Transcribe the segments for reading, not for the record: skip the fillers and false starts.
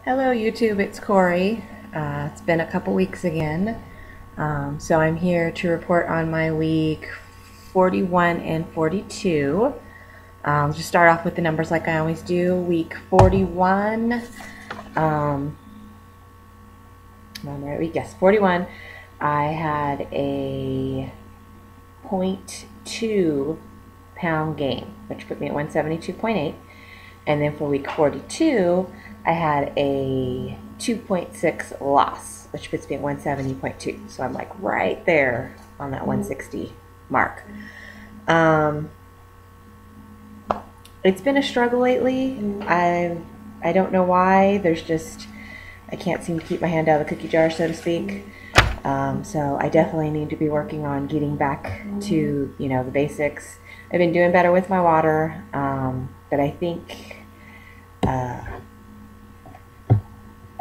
Hello YouTube, it's Corey. It's been a couple weeks again. So I'm here to report on my week 41 and 42. Just start off with the numbers like I always do. Week 41, am I on the right week? Yes, 41. I had a 0.2 pound gain, which put me at 172.8. And then for week 42, I had a 2.6 loss, which puts me at 170.2. So I'm like right there on that 160 mark. It's been a struggle lately. I don't know why. I can't seem to keep my hand out of the cookie jar, so to speak. So I definitely need to be working on getting back to, the basics. I've been doing better with my water, but I think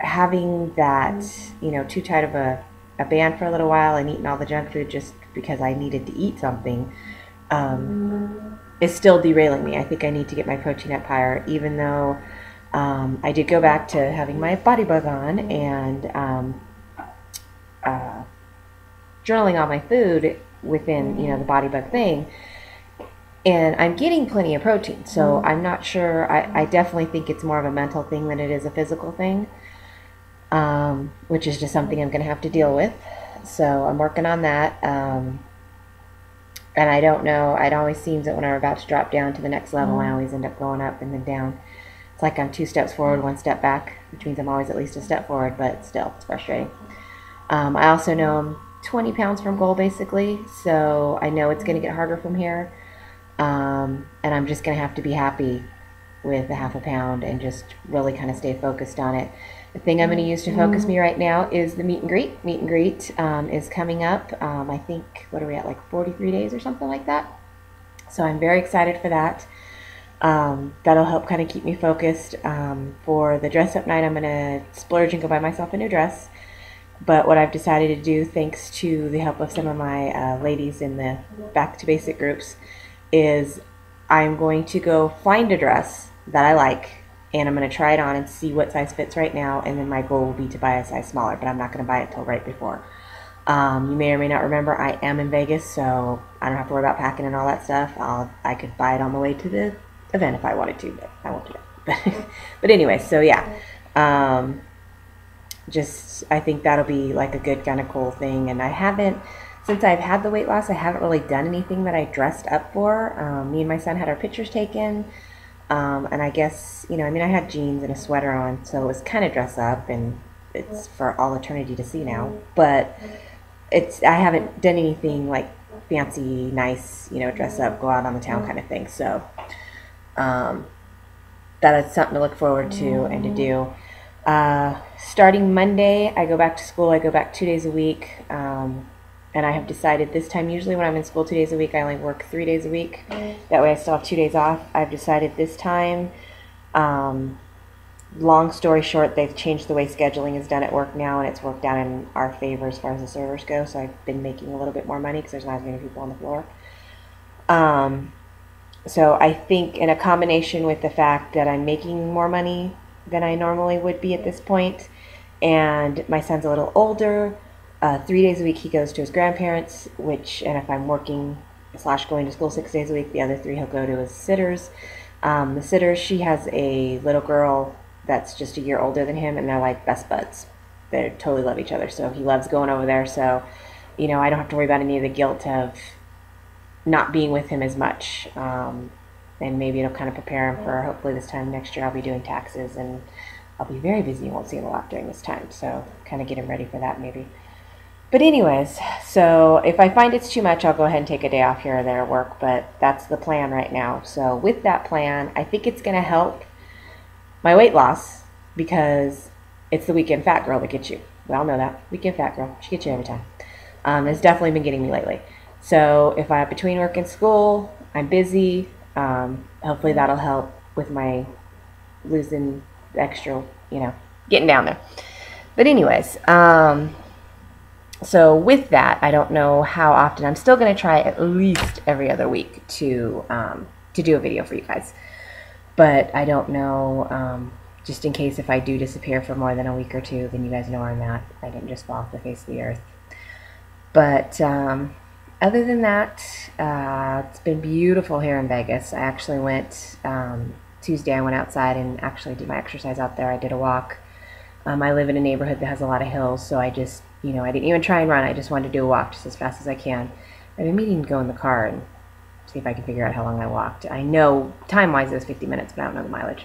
having that, too tight of a band for a little while and eating all the junk food just because I needed to eat something is still derailing me. I think I need to get my protein up higher, even though I did go back to having my body bug on and journaling on my food within, the body bug thing. And I'm getting plenty of protein, so I'm not sure. I definitely think it's more of a mental thing than it is a physical thing, which is just something I'm going to have to deal with. So I'm working on that. And I don't know. It always seems that when I'm about to drop down to the next level, I always end up going up and then down. It's like I'm 2 steps forward, 1 step back, which means I'm always at least a step forward, but still, it's frustrating. I also know I'm 20 pounds from goal, basically, so I know it's going to get harder from here. And I'm just going to have to be happy with the half a pound and just really kind of stay focused on it. The thing I'm going to use to focus me right now is the meet and greet. Meet and greet is coming up. I think, what are we at, like 43 days or something like that? So I'm very excited for that. That'll help kind of keep me focused. For the dress up night, I'm going to splurge and go buy myself a new dress. But what I've decided to do, thanks to the help of some of my ladies in the Back to Basic groups, is I'm going to go find a dress that I like, and I'm going to try it on and see what size fits right now, and then my goal will be to buy a size smaller, but I'm not going to buy it till right before. You may or may not remember, I am in Vegas, so I don't have to worry about packing and all that stuff. I could buy it on the way to the event if I wanted to, but I won't do that. But anyway, so yeah. I think that'll be like a good kind of cool thing, and since I've had the weight loss, I haven't really done anything that I dressed up for. Me and my son had our pictures taken, and I guess, I had jeans and a sweater on, so it was kind of dress up, and it's for all eternity to see now. But I haven't done anything like fancy, nice, dress up, go out on the town kind of thing. So that is something to look forward to and to do. Starting Monday, I go back to school. I go back 2 days a week. And I have decided this time, usually when I'm in school 2 days a week, I only work 3 days a week. That way I still have 2 days off. I've decided this time, long story short, they've changed the way scheduling is done at work now, and it's worked out in our favor as far as the servers go. So I've been making a little bit more money because there's not as many people on the floor. So I think in a combination with the fact that I'm making more money than I normally would be at this point, and my son's a little older, 3 days a week he goes to his grandparents, and if I'm working / going to school 6 days a week, the other 3 he'll go to his sitters. The sitters, she has a little girl that's just a year older than him, and they're like best buds. They totally love each other, so he loves going over there. So, I don't have to worry about any of the guilt of not being with him as much. And maybe it'll kind of prepare him for, hopefully this time next year I'll be doing taxes, and I'll be very busy and won't see him a lot during this time. So kind of get him ready for that maybe. But anyways, so if I find it's too much, I'll go ahead and take a day off here or there at work, but that's the plan right now. So with that plan, I think it's going to help my weight loss, because it's the weekend fat girl that gets you. We all know that. Weekend fat girl. She gets you every time. It's definitely been getting me lately. So if between work and school, I'm busy, hopefully that'll help with my losing extra, getting down there. But anyways, so with that, I don't know how often. I'm still going to try at least every other week to do a video for you guys. But I don't know just in case if I do disappear for more than a week or two, then you guys know where I'm at. I didn't just fall off the face of the earth. But other than that, it's been beautiful here in Vegas. I actually went Tuesday. I went outside and actually did my exercise out there. I did a walk. I live in a neighborhood that has a lot of hills, so I just, I didn't even try and run. I just wanted to do a walk just as fast as I can. I've been meaning to go in the car and see if I can figure out how long I walked. I know time-wise it was 50 minutes, but I don't know the mileage.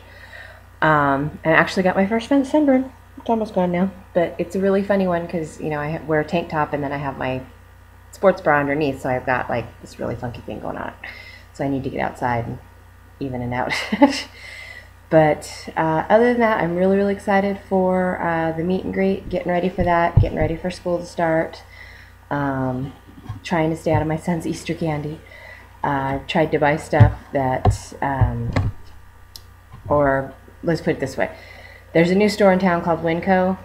I actually got my first sunburn. It's almost gone now, but it's a really funny one because, I wear a tank top and then I have my sports bra underneath, so I've got like this really funky thing going on. So I need to get outside and even it out. But other than that, I'm really, really excited for the meet and greet, getting ready for that, getting ready for school to start, trying to stay out of my son's Easter candy. I've tried to buy stuff that, or let's put it this way. There's a new store in town called Winco.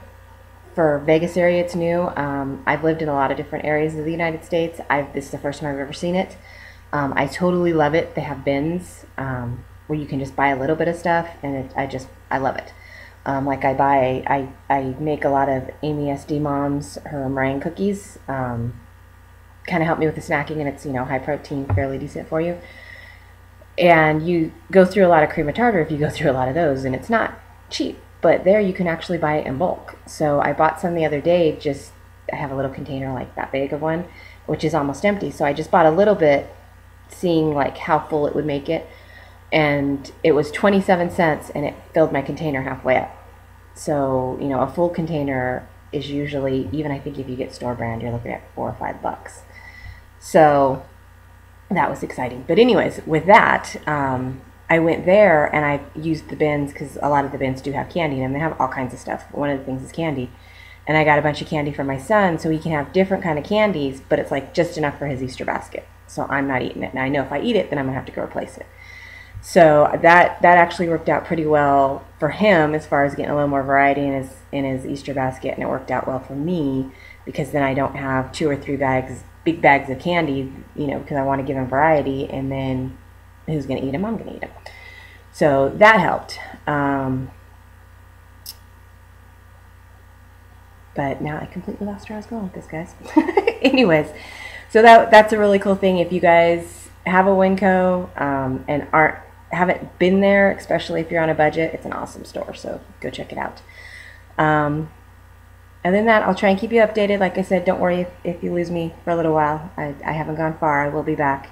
For Vegas area, it's new. I've lived in a lot of different areas of the United States. This is the first time I've ever seen it. I totally love it. They have bins where you can just buy a little bit of stuff, and I love it. Like I make a lot of Amy SD Mom's, her meringue cookies. Kind of help me with the snacking, and it's, high protein, fairly decent for you. And you go through a lot of cream of tartar if you go through a lot of those, and it's not cheap. But there you can actually buy it in bulk. So I bought some the other day. I have a little container like that big of one, which is almost empty. So I just bought a little bit, seeing like how full it would make it. And it was 27 cents, and it filled my container halfway up. So, a full container is usually, even I think if you get store brand, you're looking at $4 or $5. So that was exciting. But anyways, with that, I went there and I used the bins because a lot of the bins do have candy in them. They have all kinds of stuff. One of the things is candy. And I got a bunch of candy for my son so he can have different kind of candies, but it's like just enough for his Easter basket. So I'm not eating it. Now I know if I eat it, then I'm going to have to go replace it. So that actually worked out pretty well for him as far as getting a little more variety in his Easter basket, and it worked out well for me because then I don't have 2 or 3 big bags of candy, because I want to give him variety, and then who's going to eat them? I'm going to eat them. So that helped. But now I completely lost where I was going with this, guys. Anyways, so that's a really cool thing. If you guys have a Winco and haven't been there, especially if you're on a budget, it's an awesome store. So go check it out. Other than that, I'll try and keep you updated. Like I said, don't worry if you lose me for a little while. I haven't gone far. I will be back.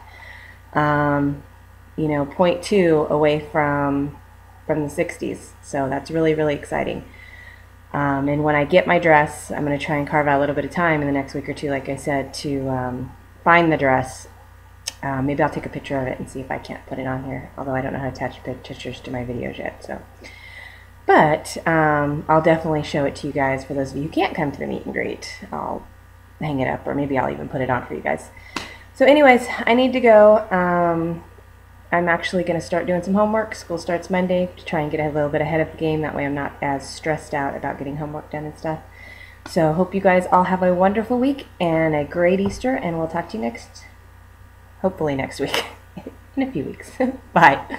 0.2 away from the 60s. So that's really, really exciting. And when I get my dress, I'm going to try and carve out a little bit of time in the next week or two, like I said, to find the dress. Maybe I'll take a picture of it and see if I can't put it on here, although I don't know how to attach pictures to my videos yet. So, but I'll definitely show it to you guys. For those of you who can't come to the meet and greet, I'll hang it up, or maybe I'll even put it on for you guys. So anyways, I need to go. I'm actually going to start doing some homework. School starts Monday to try and get a little bit ahead of the game. That way I'm not as stressed out about getting homework done and stuff. So hope you guys all have a wonderful week and a great Easter, and we'll talk to you hopefully next week, in a few weeks. Bye.